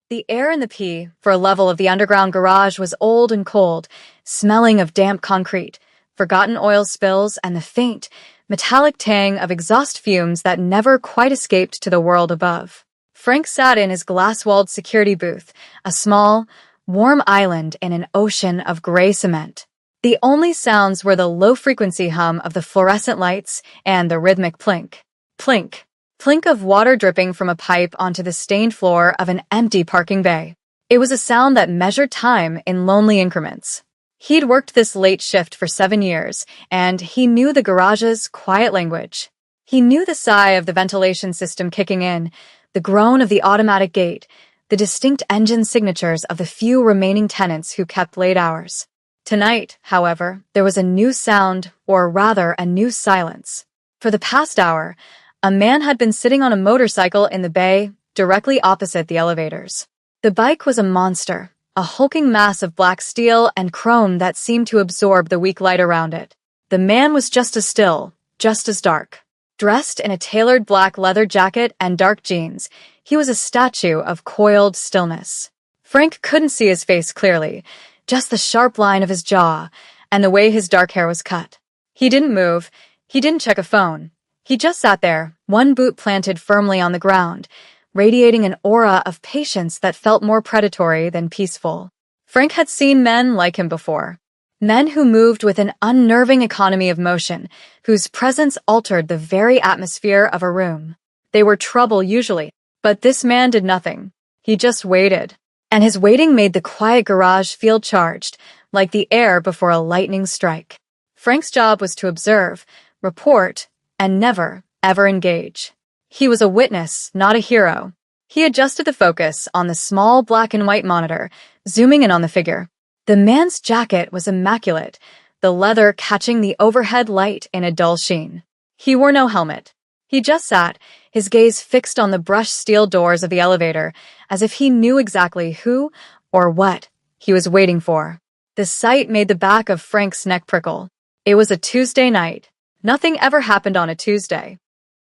The air in the P4 level of the underground garage was old and cold, smelling of damp concrete, forgotten oil spills, and the faint, metallic tang of exhaust fumes that never quite escaped to the world above. Frank sat in his glass-walled security booth, a small, warm island in an ocean of gray cement. The only sounds were the low-frequency hum of the fluorescent lights and the rhythmic plink, plink, plink of water dripping from a pipe onto the stained floor of an empty parking bay. It was a sound that measured time in lonely increments. He'd worked this late shift for 7 years, and he knew the garage's quiet language. He knew the sigh of the ventilation system kicking in, the groan of the automatic gate, the distinct engine signatures of the few remaining tenants who kept late hours. Tonight, however, there was a new sound, or rather a new silence. For the past hour, a man had been sitting on a motorcycle in the bay, directly opposite the elevators. The bike was a monster, a hulking mass of black steel and chrome that seemed to absorb the weak light around it. The man was just as still, just as dark. Dressed in a tailored black leather jacket and dark jeans, he was a statue of coiled stillness. Frank couldn't see his face clearly, just the sharp line of his jaw and the way his dark hair was cut. He didn't move. He didn't check a phone. He just sat there, one boot planted firmly on the ground, radiating an aura of patience that felt more predatory than peaceful. Frank had seen men like him before. Men who moved with an unnerving economy of motion, whose presence altered the very atmosphere of a room. They were trouble usually, but this man did nothing. He just waited. And his waiting made the quiet garage feel charged, like the air before a lightning strike. Frank's job was to observe, report, and never, ever engage. He was a witness, not a hero. He adjusted the focus on the small black and white monitor, zooming in on the figure. The man's jacket was immaculate, the leather catching the overhead light in a dull sheen. He wore no helmet. He just sat, his gaze fixed on the brushed steel doors of the elevator, as if he knew exactly who, or what, he was waiting for. The sight made the back of Frank's neck prickle. It was a Tuesday night. Nothing ever happened on a Tuesday.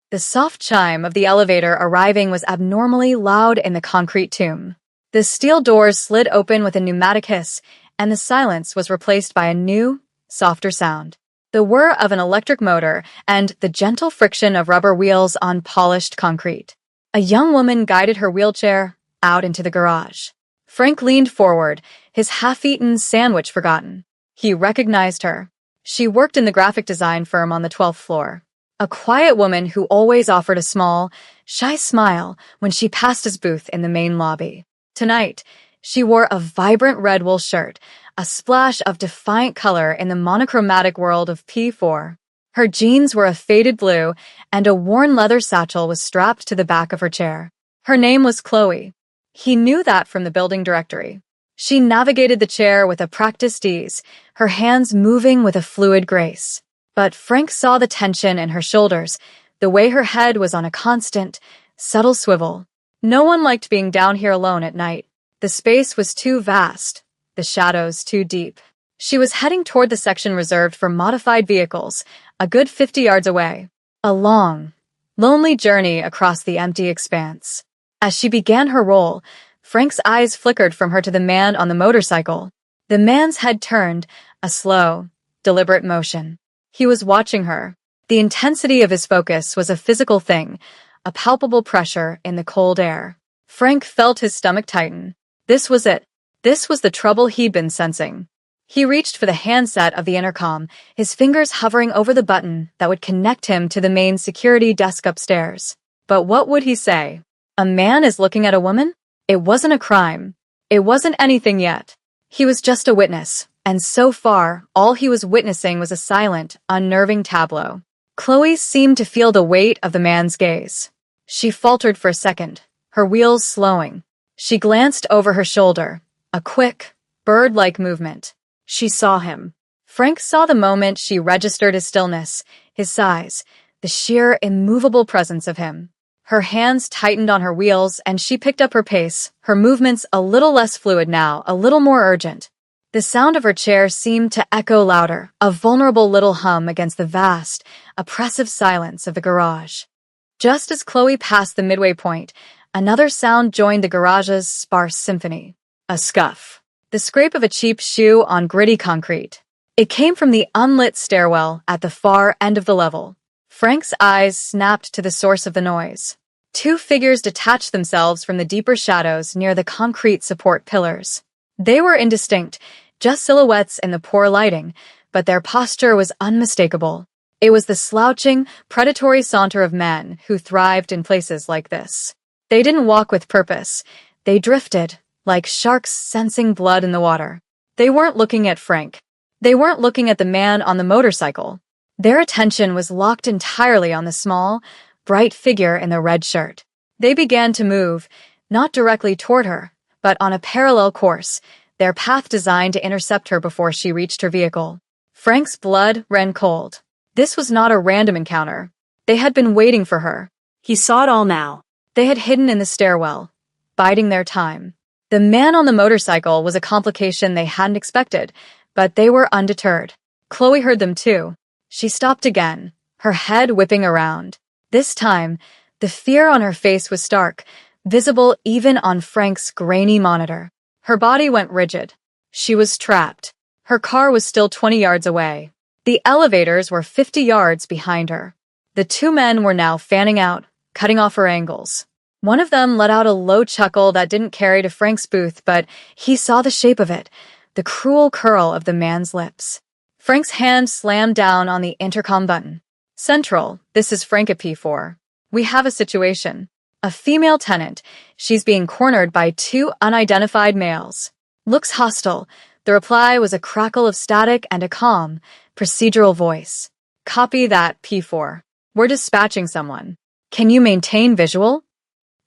The soft chime of the elevator arriving was abnormally loud in the concrete tomb. The steel doors slid open with a pneumatic hiss, and the silence was replaced by a new, softer sound. The whir of an electric motor and the gentle friction of rubber wheels on polished concrete. A young woman guided her wheelchair out into the garage. Frank leaned forward, his half-eaten sandwich forgotten. He recognized her. She worked in the graphic design firm on the 12th floor. A quiet woman who always offered a small, shy smile when she passed his booth in the main lobby. Tonight, she wore a vibrant red wool shirt, a splash of defiant color in the monochromatic world of P4. Her jeans were a faded blue, and a worn leather satchel was strapped to the back of her chair. Her name was Chloe. He knew that from the building directory. She navigated the chair with a practiced ease, her hands moving with a fluid grace. But Frank saw the tension in her shoulders, the way her head was on a constant, subtle swivel. No one liked being down here alone at night. The space was too vast, the shadows too deep. She was heading toward the section reserved for modified vehicles, a good 50 yards away. A long, lonely journey across the empty expanse. As she began her roll, Frank's eyes flickered from her to the man on the motorcycle. The man's head turned, a slow, deliberate motion. He was watching her. The intensity of his focus was a physical thing, a palpable pressure in the cold air. Frank felt his stomach tighten. This was it. This was the trouble he'd been sensing. He reached for the handset of the intercom, his fingers hovering over the button that would connect him to the main security desk upstairs. But what would he say? A man is looking at a woman? It wasn't a crime. It wasn't anything yet. He was just a witness, and so far, all he was witnessing was a silent, unnerving tableau. Chloe seemed to feel the weight of the man's gaze. She faltered for a second, her wheels slowing. She glanced over her shoulder, a quick, bird-like movement. She saw him. Frank saw the moment she registered his stillness, his size, the sheer, immovable presence of him. Her hands tightened on her wheels, and she picked up her pace, her movements a little less fluid now, a little more urgent. The sound of her chair seemed to echo louder, a vulnerable little hum against the vast, oppressive silence of the garage. Just as Chloe passed the midway point, another sound joined the garage's sparse symphony. A scuff. The scrape of a cheap shoe on gritty concrete. It came from the unlit stairwell at the far end of the level. Frank's eyes snapped to the source of the noise. Two figures detached themselves from the deeper shadows near the concrete support pillars. They were indistinct, just silhouettes in the poor lighting, but their posture was unmistakable. It was the slouching, predatory saunter of men who thrived in places like this. They didn't walk with purpose. They drifted, like sharks sensing blood in the water. They weren't looking at Frank. They weren't looking at the man on the motorcycle. Their attention was locked entirely on the small, bright figure in the red shirt. They began to move, not directly toward her, but on a parallel course, their path designed to intercept her before she reached her vehicle. Frank's blood ran cold. This was not a random encounter. They had been waiting for her. He saw it all now. They had hidden in the stairwell, biding their time. The man on the motorcycle was a complication they hadn't expected, but they were undeterred. Chloe heard them too. She stopped again, her head whipping around. This time, the fear on her face was stark, visible even on Frank's grainy monitor. Her body went rigid. She was trapped. Her car was still 20 yards away. The elevators were 50 yards behind her. The two men were now fanning out, cutting off her angles. One of them let out a low chuckle that didn't carry to Frank's booth, but he saw the shape of it, the cruel curl of the man's lips. Frank's hand slammed down on the intercom button. Central, this is Frank at P4. We have a situation. A female tenant. She's being cornered by two unidentified males. Looks hostile. The reply was a crackle of static and a calm, procedural voice. Copy that, P4. We're dispatching someone. Can you maintain visual?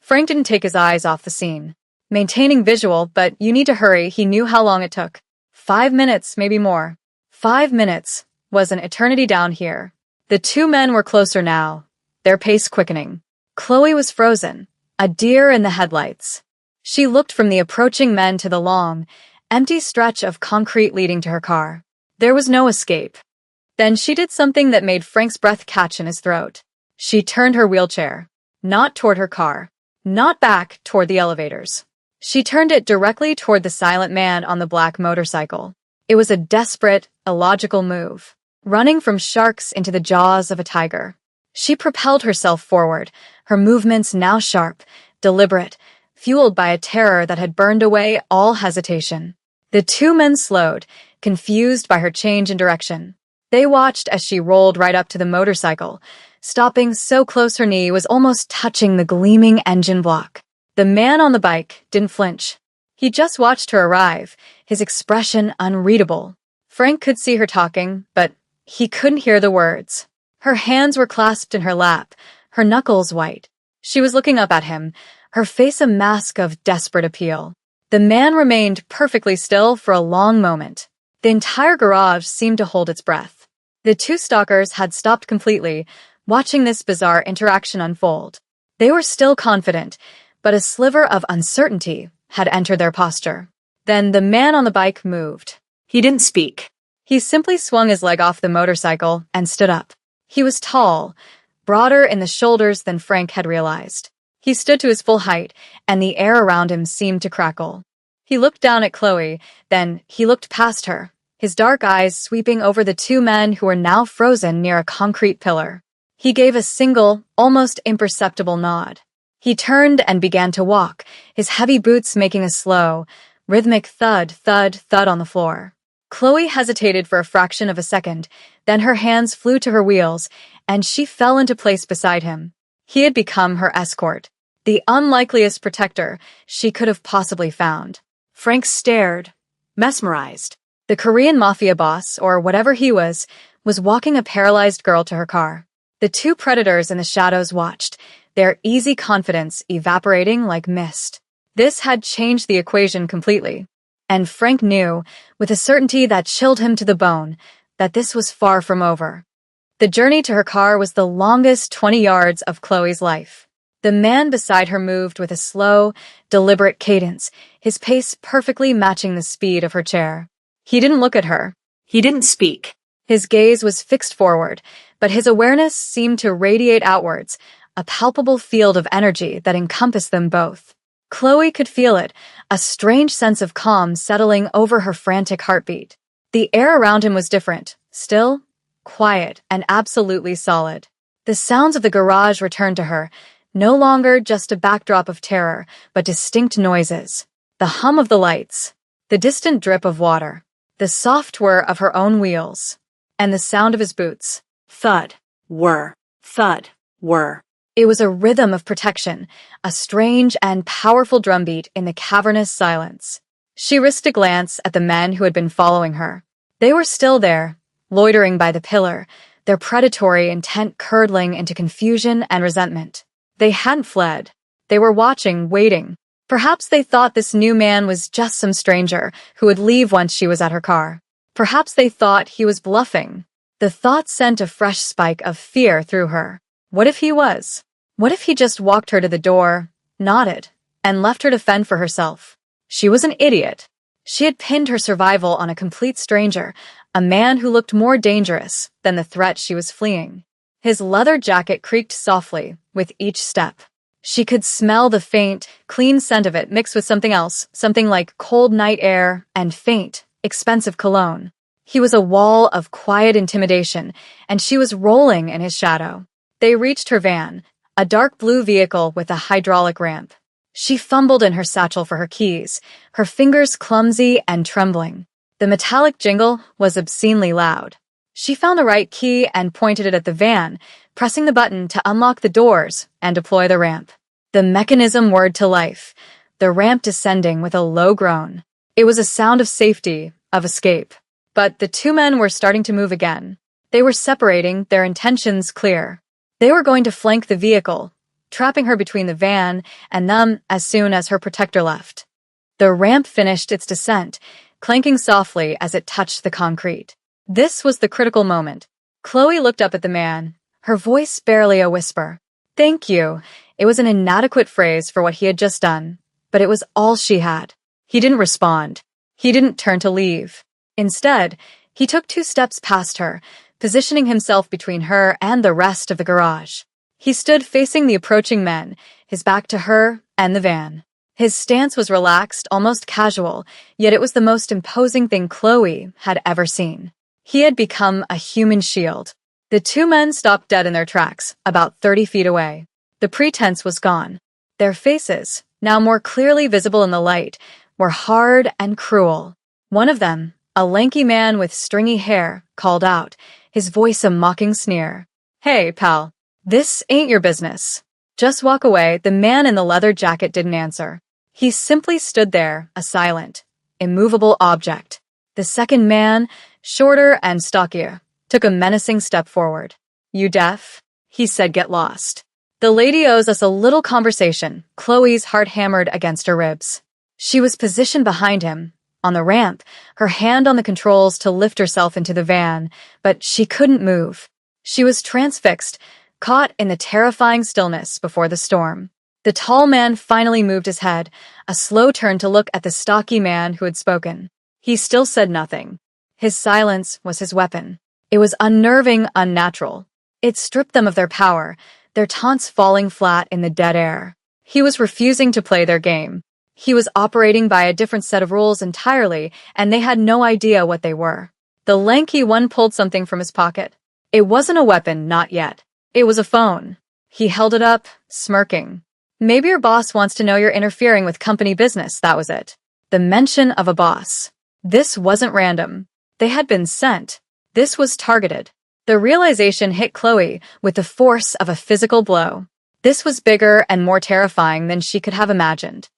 Frank didn't take his eyes off the scene. Maintaining visual, but you need to hurry. He knew how long it took. 5 minutes, maybe more. 5 minutes was an eternity down here. The two men were closer now, their pace quickening. Chloe was frozen, a deer in the headlights. She looked from the approaching men to the long, empty stretch of concrete leading to her car. There was no escape. Then she did something that made Frank's breath catch in his throat. She turned her wheelchair. Not toward her car. Not back toward the elevators. She turned it directly toward the silent man on the black motorcycle. It was a desperate, illogical move. Running from sharks into the jaws of a tiger. She propelled herself forward, her movements now sharp, deliberate, fueled by a terror that had burned away all hesitation. The two men slowed, confused by her change in direction. They watched as she rolled right up to the motorcycle, stopping so close her knee was almost touching the gleaming engine block. The man on the bike didn't flinch. He just watched her arrive, his expression unreadable. Frank could see her talking, but he couldn't hear the words. Her hands were clasped in her lap, her knuckles white. She was looking up at him, her face a mask of desperate appeal. The man remained perfectly still for a long moment. The entire garage seemed to hold its breath. The two stalkers had stopped completely, watching this bizarre interaction unfold. They were still confident, but a sliver of uncertainty had entered their posture. Then the man on the bike moved. He didn't speak. He simply swung his leg off the motorcycle and stood up. He was tall, broader in the shoulders than Frank had realized. He stood to his full height, and the air around him seemed to crackle. He looked down at Chloe, then he looked past her, his dark eyes sweeping over the two men who were now frozen near a concrete pillar. He gave a single, almost imperceptible nod. He turned and began to walk, his heavy boots making a slow, rhythmic thud, thud, thud on the floor. Chloe hesitated for a fraction of a second, then her hands flew to her wheels, and she fell into place beside him. He had become her escort, the unlikeliest protector she could have possibly found. Frank stared, mesmerized. The Korean Mafia boss, or whatever he was walking a paralyzed girl to her car. The two predators in the shadows watched, their easy confidence evaporating like mist. This had changed the equation completely. And Frank knew, with a certainty that chilled him to the bone, that this was far from over. The journey to her car was the longest 20 yards of Chloe's life. The man beside her moved with a slow, deliberate cadence, his pace perfectly matching the speed of her chair. He didn't look at her. He didn't speak. His gaze was fixed forward, but his awareness seemed to radiate outwards, a palpable field of energy that encompassed them both. Chloe could feel it, a strange sense of calm settling over her frantic heartbeat. The air around him was different, still, quiet, and absolutely solid. The sounds of the garage returned to her, no longer just a backdrop of terror, but distinct noises. The hum of the lights, the distant drip of water, the soft whir of her own wheels, and the sound of his boots. Thud, whir, thud, whir. It was a rhythm of protection, a strange and powerful drumbeat in the cavernous silence. She risked a glance at the men who had been following her. They were still there, loitering by the pillar, their predatory intent curdling into confusion and resentment. They hadn't fled. They were watching, waiting. Perhaps they thought this new man was just some stranger who would leave once she was at her car. Perhaps they thought he was bluffing. The thought sent a fresh spike of fear through her. What if he was? What if he just walked her to the door, nodded, and left her to fend for herself? She was an idiot. She had pinned her survival on a complete stranger, a man who looked more dangerous than the threat she was fleeing. His leather jacket creaked softly with each step. She could smell the faint, clean scent of it mixed with something else, something like cold night air and faint, expensive cologne. He was a wall of quiet intimidation, and she was rolling in his shadow. They reached her van, a dark blue vehicle with a hydraulic ramp. She fumbled in her satchel for her keys, her fingers clumsy and trembling. The metallic jingle was obscenely loud. She found the right key and pointed it at the van, pressing the button to unlock the doors and deploy the ramp. The mechanism whirred to life, the ramp descending with a low groan. It was a sound of safety, of escape. But the two men were starting to move again. They were separating, their intentions clear. They were going to flank the vehicle, trapping her between the van and them as soon as her protector left. The ramp finished its descent, clanking softly as it touched the concrete. This was the critical moment. Chloe looked up at the man, her voice barely a whisper. "Thank you." It was an inadequate phrase for what he had just done, but it was all she had. He didn't respond. He didn't turn to leave. Instead, he took 2 steps past her, positioning himself between her and the rest of the garage. He stood facing the approaching men, his back to her and the van. His stance was relaxed, almost casual, yet it was the most imposing thing Chloe had ever seen. He had become a human shield. The 2 men stopped dead in their tracks, about 30 feet away. The pretense was gone. Their faces, now more clearly visible in the light, were hard and cruel. One of them, a lanky man with stringy hair, called out, his voice a mocking sneer. "Hey, pal, this ain't your business. Just walk away." The man in the leather jacket didn't answer. He simply stood there, a silent, immovable object. The second man, shorter and stockier, took a menacing step forward. "You deaf?" he said. "Get lost. The lady owes us a little conversation." Chloe's heart hammered against her ribs. She was positioned behind him, on the ramp, her hand on the controls to lift herself into the van, but she couldn't move. She was transfixed, caught in the terrifying stillness before the storm. The tall man finally moved his head, a slow turn to look at the stocky man who had spoken. He still said nothing. His silence was his weapon. It was unnerving, unnatural. It stripped them of their power, their taunts falling flat in the dead air. He was refusing to play their game. He was operating by a different set of rules entirely, and they had no idea what they were. The lanky one pulled something from his pocket. It wasn't a weapon, not yet. It was a phone. He held it up, smirking. "Maybe your boss wants to know you're interfering with company business," that was it. The mention of a boss. This wasn't random. They had been sent. This was targeted. The realization hit Chloe with the force of a physical blow. This was bigger and more terrifying than she could have imagined.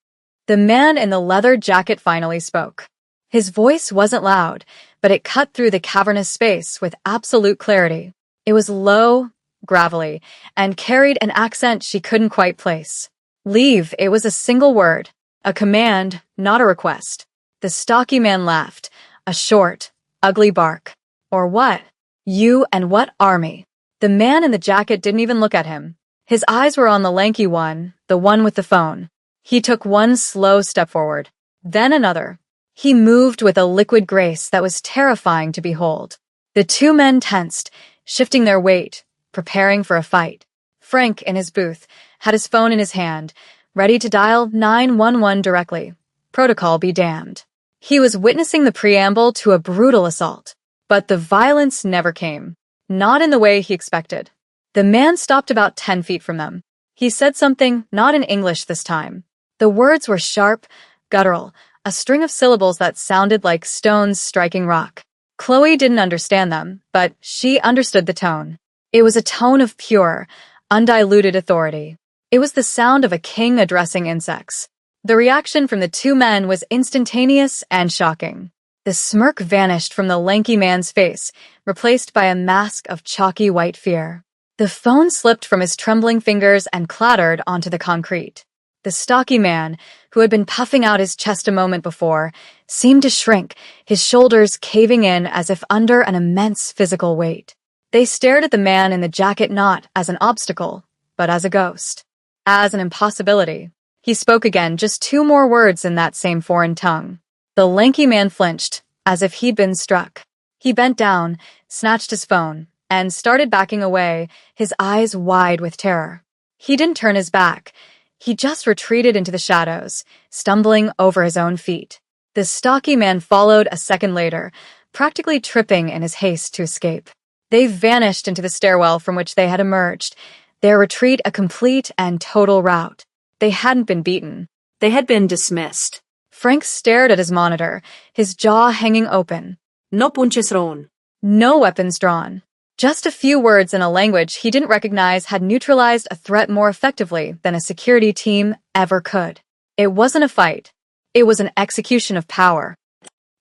The man in the leather jacket finally spoke. His voice wasn't loud, but it cut through the cavernous space with absolute clarity. It was low, gravelly, and carried an accent she couldn't quite place. "Leave." It was a single word, a command, not a request. The stocky man laughed, a short, ugly bark. "Or what? You and what army?" The man in the jacket didn't even look at him. His eyes were on the lanky one, the one with the phone. He took one slow step forward, then another. He moved with a liquid grace that was terrifying to behold. The 2 men tensed, shifting their weight, preparing for a fight. Frank, in his booth, had his phone in his hand, ready to dial 911 directly. Protocol be damned. He was witnessing the preamble to a brutal assault. But the violence never came. Not in the way he expected. The man stopped about 10 feet from them. He said something, not in English this time. The words were sharp, guttural, a string of syllables that sounded like stones striking rock. Chloe didn't understand them, but she understood the tone. It was a tone of pure, undiluted authority. It was the sound of a king addressing insects. The reaction from the two men was instantaneous and shocking. The smirk vanished from the lanky man's face, replaced by a mask of chalky white fear. The phone slipped from his trembling fingers and clattered onto the concrete. The stocky man, who had been puffing out his chest a moment before, seemed to shrink, his shoulders caving in as if under an immense physical weight. They stared at the man in the jacket not as an obstacle, but as a ghost. As an impossibility. He spoke again, just 2 more words in that same foreign tongue. The lanky man flinched, as if he'd been struck. He bent down, snatched his phone, and started backing away, his eyes wide with terror. He didn't turn his back. He just retreated into the shadows, stumbling over his own feet. The stocky man followed a second later, practically tripping in his haste to escape. They vanished into the stairwell from which they had emerged, their retreat a complete and total rout. They hadn't been beaten. They had been dismissed. Frank stared at his monitor, his jaw hanging open. No punches thrown. No weapons drawn. Just a few words in a language he didn't recognize had neutralized a threat more effectively than a security team ever could. It wasn't a fight. It was an execution of power.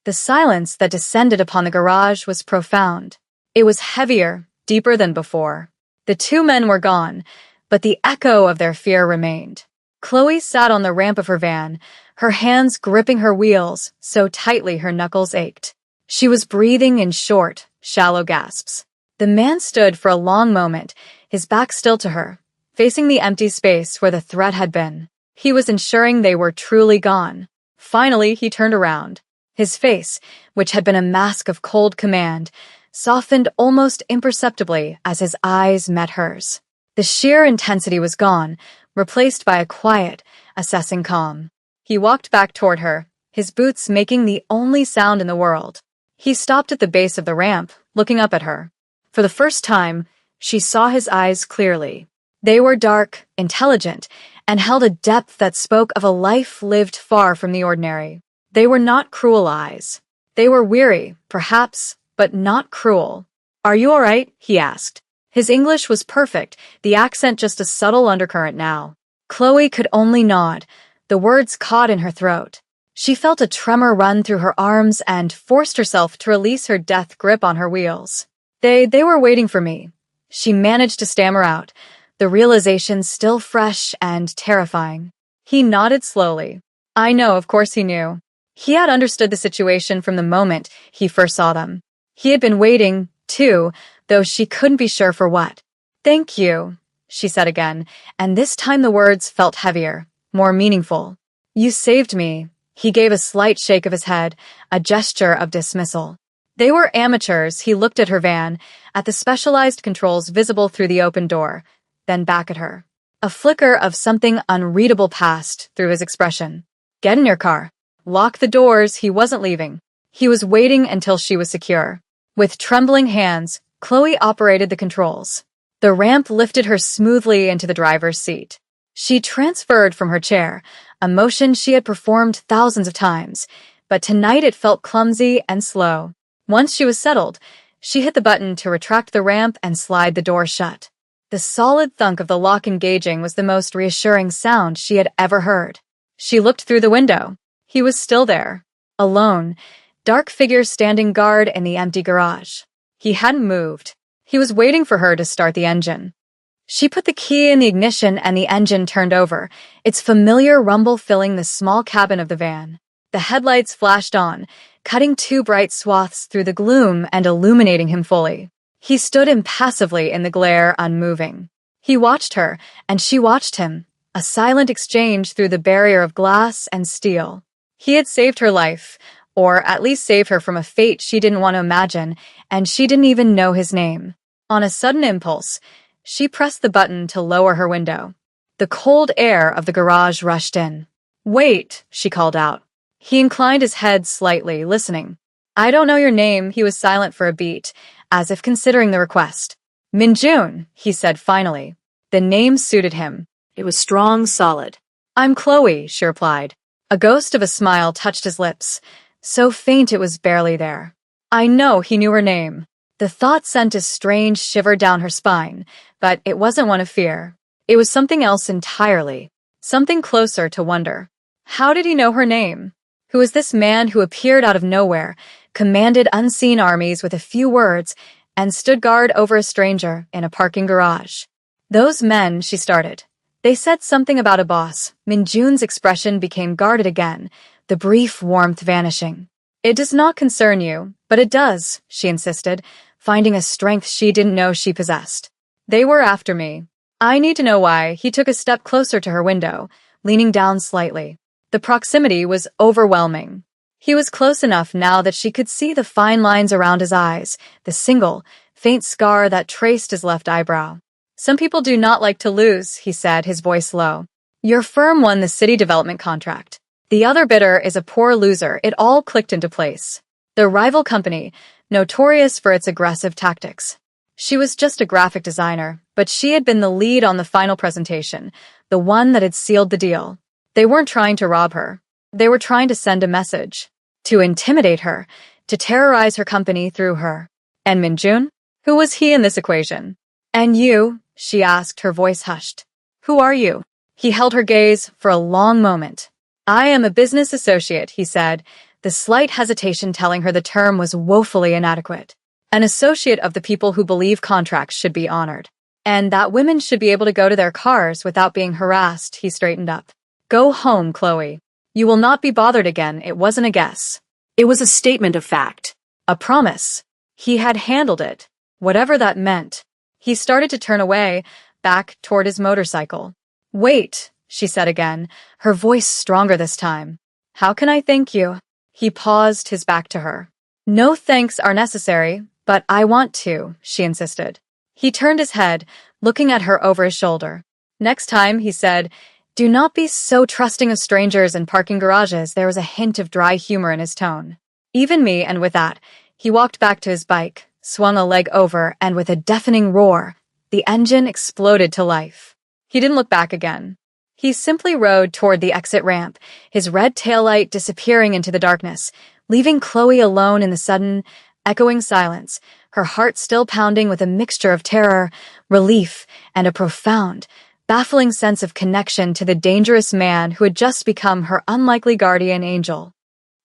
The silence that descended upon the garage was profound. It was heavier, deeper than before. The two men were gone, but the echo of their fear remained. Chloe sat on the ramp of her van, her hands gripping her wheels so tightly her knuckles ached. She was breathing in short, shallow gasps. The man stood for a long moment, his back still to her, facing the empty space where the threat had been. He was ensuring they were truly gone. Finally, he turned around. His face, which had been a mask of cold command, softened almost imperceptibly as his eyes met hers. The sheer intensity was gone, replaced by a quiet, assessing calm. He walked back toward her, his boots making the only sound in the world. He stopped at the base of the ramp, looking up at her. For the first time, she saw his eyes clearly. They were dark, intelligent, and held a depth that spoke of a life lived far from the ordinary. They were not cruel eyes. They were weary, perhaps, but not cruel. "Are you all right?" he asked. His English was perfect, the accent just a subtle undercurrent now. Chloe could only nod, the words caught in her throat. She felt a tremor run through her arms and forced herself to release her death grip on her wheels. They were waiting for me. She managed to stammer out, the realization still fresh and terrifying. He nodded slowly. I know, of course he knew. He had understood the situation from the moment he first saw them. He had been waiting, too, though she couldn't be sure for what. "Thank you," she said again, and this time the words felt heavier, more meaningful. "You saved me." He gave a slight shake of his head, a gesture of dismissal. They were amateurs. He looked at her van, at the specialized controls visible through the open door, then back at her. A flicker of something unreadable passed through his expression. "Get in your car. Lock the doors." He wasn't leaving. He was waiting until she was secure. With trembling hands, Chloe operated the controls. The ramp lifted her smoothly into the driver's seat. She transferred from her chair, a motion she had performed thousands of times, but tonight it felt clumsy and slow. Once she was settled, she hit the button to retract the ramp and slide the door shut. The solid thunk of the lock engaging was the most reassuring sound she had ever heard. She looked through the window. He was still there, alone, dark figure standing guard in the empty garage. He hadn't moved. He was waiting for her to start the engine. She put the key in the ignition and the engine turned over, its familiar rumble filling the small cabin of the van. The headlights flashed on, cutting 2 bright swaths through the gloom and illuminating him fully. He stood impassively in the glare, unmoving. He watched her, and she watched him, a silent exchange through the barrier of glass and steel. He had saved her life, or at least saved her from a fate she didn't want to imagine, and she didn't even know his name. On a sudden impulse, She pressed the button to lower her window. The cold air of the garage rushed in. "Wait," she called out. He inclined his head slightly, listening. "I don't know your name." He was silent for a beat, as if considering the request. "Minjun," he said finally. The name suited him. It was strong, solid. "I'm Chloe," she replied. A ghost of a smile touched his lips, so faint it was barely there. I know he knew her name. The thought sent a strange shiver down her spine, but it wasn't one of fear. It was something else entirely, something closer to wonder. How did he know her name? Who was this man who appeared out of nowhere, commanded unseen armies with a few words, and stood guard over a stranger in a parking garage? "Those men," she started. "They said something about a boss." Minjun's expression became guarded again, the brief warmth vanishing. "It does not concern you, but it does," she insisted, finding a strength she didn't know she possessed. "They were after me. I need to know why." He took a step closer to her window, leaning down slightly. The proximity was overwhelming. He was close enough now that she could see the fine lines around his eyes, the single, faint scar that traced his left eyebrow. "Some people do not like to lose," he said, his voice low. "Your firm won the city development contract. The other bidder is a poor loser." It all clicked into place. The rival company, notorious for its aggressive tactics. She was just a graphic designer, but she had been the lead on the final presentation, the one that had sealed the deal. They weren't trying to rob her. They were trying to send a message. To intimidate her, to terrorize her company through her. And Minjun? Who was he in this equation? "And you?" she asked, her voice hushed. "Who are you?" He held her gaze for a long moment. "I am a business associate," he said, the slight hesitation telling her the term was woefully inadequate. "An associate of the people who believe contracts should be honored. And that women should be able to go to their cars without being harassed." He straightened up. "Go home, Chloe. You will not be bothered again." It wasn't a guess. It was a statement of fact. A promise. He had handled it, whatever that meant. He started to turn away, back toward his motorcycle. "Wait," she said again, her voice stronger this time. "How can I thank you?" He paused, his back to her. "No thanks are necessary, but I want to," she insisted. He turned his head, looking at her over his shoulder. "Next time," he said, "do not be so trusting of strangers in parking garages." There was a hint of dry humor in his tone. "Even me," and with that, he walked back to his bike, swung a leg over, and with a deafening roar, the engine exploded to life. He didn't look back again. He simply rode toward the exit ramp, his red taillight disappearing into the darkness, leaving Chloe alone in the sudden, echoing silence, her heart still pounding with a mixture of terror, relief, and a profound, baffling sense of connection to the dangerous man who had just become her unlikely guardian angel.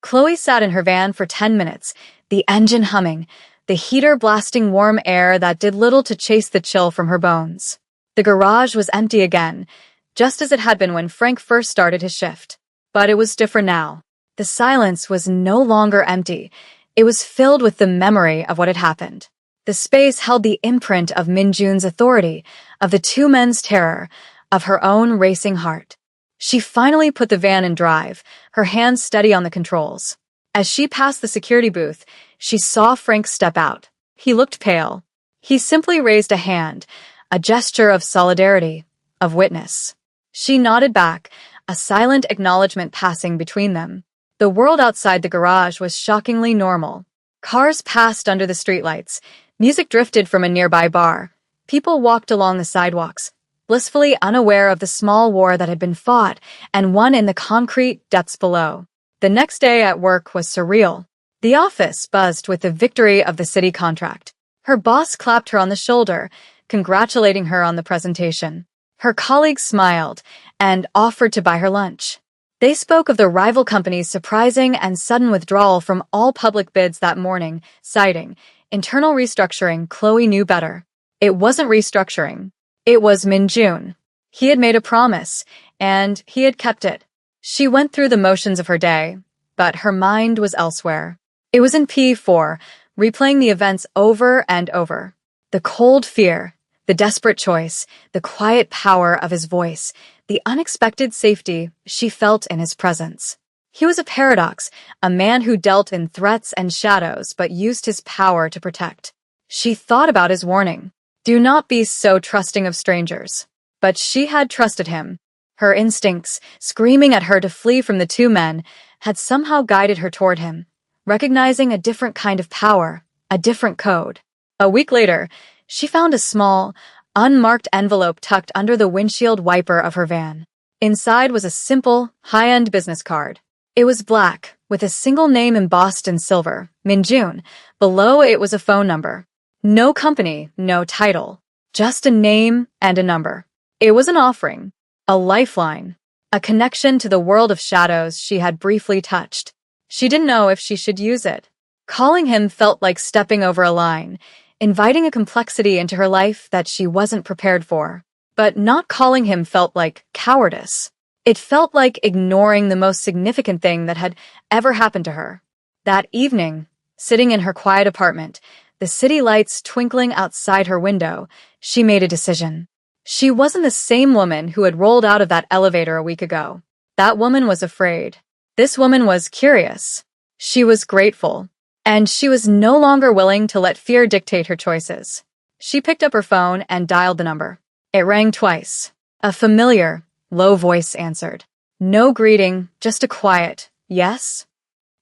Chloe sat in her van for 10 minutes, the engine humming, the heater blasting warm air that did little to chase the chill from her bones. The garage was empty again, just as it had been when Frank first started his shift. But it was different now. The silence was no longer empty. It was filled with the memory of what had happened. The space held the imprint of Minjun's authority, of the two men's terror, of her own racing heart. She finally put the van in drive, her hands steady on the controls. As she passed the security booth, she saw Frank step out. He looked pale. He simply raised a hand, a gesture of solidarity, of witness. She nodded back, a silent acknowledgement passing between them. The world outside the garage was shockingly normal. Cars passed under the streetlights. Music drifted from a nearby bar. People walked along the sidewalks, blissfully unaware of the small war that had been fought and won in the concrete depths below. The next day at work was surreal. The office buzzed with the victory of the city contract. Her boss clapped her on the shoulder, congratulating her on the presentation. Her colleagues smiled and offered to buy her lunch. They spoke of the rival company's surprising and sudden withdrawal from all public bids that morning, citing internal restructuring. Chloe knew better. It wasn't restructuring. It was Minjun. He had made a promise, and he had kept it. She went through the motions of her day, but her mind was elsewhere. It was in P4, replaying the events over and over. The cold fear, the desperate choice, the quiet power of his voice, the unexpected safety she felt in his presence. He was a paradox, a man who dealt in threats and shadows but used his power to protect. She thought about his warning. Do not be so trusting of strangers. But she had trusted him. Her instincts, screaming at her to flee from the two men, had somehow guided her toward him, recognizing a different kind of power, a different code. A week later, she found a small, unmarked envelope tucked under the windshield wiper of her van. Inside was a simple, high-end business card. It was black, with a single name embossed in silver, Minjun. Below it was a phone number. No company, no title. Just a name and a number. It was an offering, a lifeline, a connection to the world of shadows she had briefly touched. She didn't know if she should use it. Calling him felt like stepping over a line, inviting a complexity into her life that she wasn't prepared for. But not calling him felt like cowardice. It felt like ignoring the most significant thing that had ever happened to her. That evening, sitting in her quiet apartment, the city lights twinkling outside her window, she made a decision. She wasn't the same woman who had rolled out of that elevator a week ago. That woman was afraid. This woman was curious. She was grateful. And she was no longer willing to let fear dictate her choices. She picked up her phone and dialed the number. It rang twice. A familiar, low voice answered. No greeting, just a quiet, yes?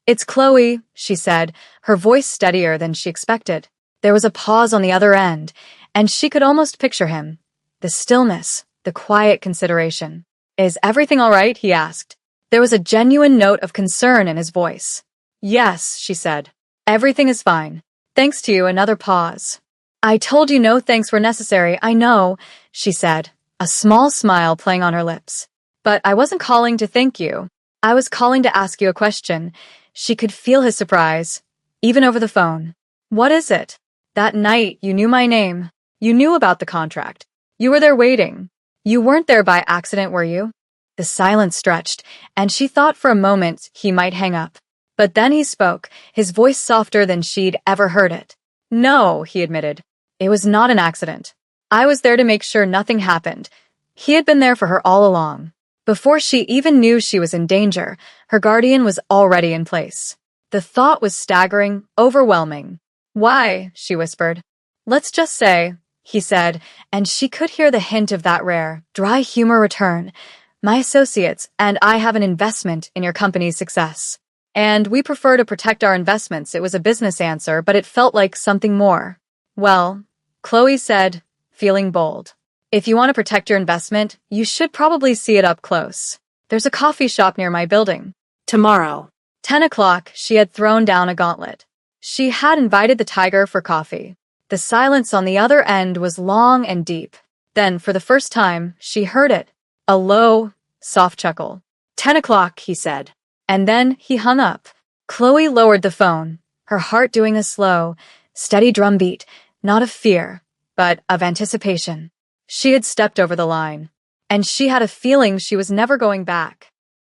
It's Chloe, she said, her voice steadier than she expected. There was a pause on the other end, and she could almost picture him. The stillness, the quiet consideration. Is everything all right? He asked. There was a genuine note of concern in his voice. Yes, she said. Everything is fine. Thanks to you. Another pause. I told you no thanks were necessary, I know, she said, a small smile playing on her lips. But I wasn't calling to thank you. I was calling to ask you a question. She could feel his surprise, even over the phone. What is it? That night, you knew my name. You knew about the contract. You were there waiting. You weren't there by accident, were you? The silence stretched, and she thought for a moment he might hang up. But then he spoke, his voice softer than she'd ever heard it. No, he admitted. It was not an accident. I was there to make sure nothing happened. He had been there for her all along. Before she even knew she was in danger, her guardian was already in place. The thought was staggering, overwhelming. Why? She whispered. Let's just say, he said, and she could hear the hint of that rare, dry humor return. My associates and I have an investment in your company's success. And we prefer to protect our investments. It was a business answer, but it felt like something more. Well, Chloe said, feeling bold. If you want to protect your investment, you should probably see it up close. There's a coffee shop near my building. Tomorrow. 10 o'clock, she had thrown down a gauntlet. She had invited the tiger for coffee. The silence on the other end was long and deep. Then, for the first time, she heard it. A low, soft chuckle. 10 o'clock, he said. And then he hung up. Chloe lowered the phone, her heart doing a slow, steady drumbeat, not of fear, but of anticipation. She had stepped over the line, and she had a feeling she was never going back.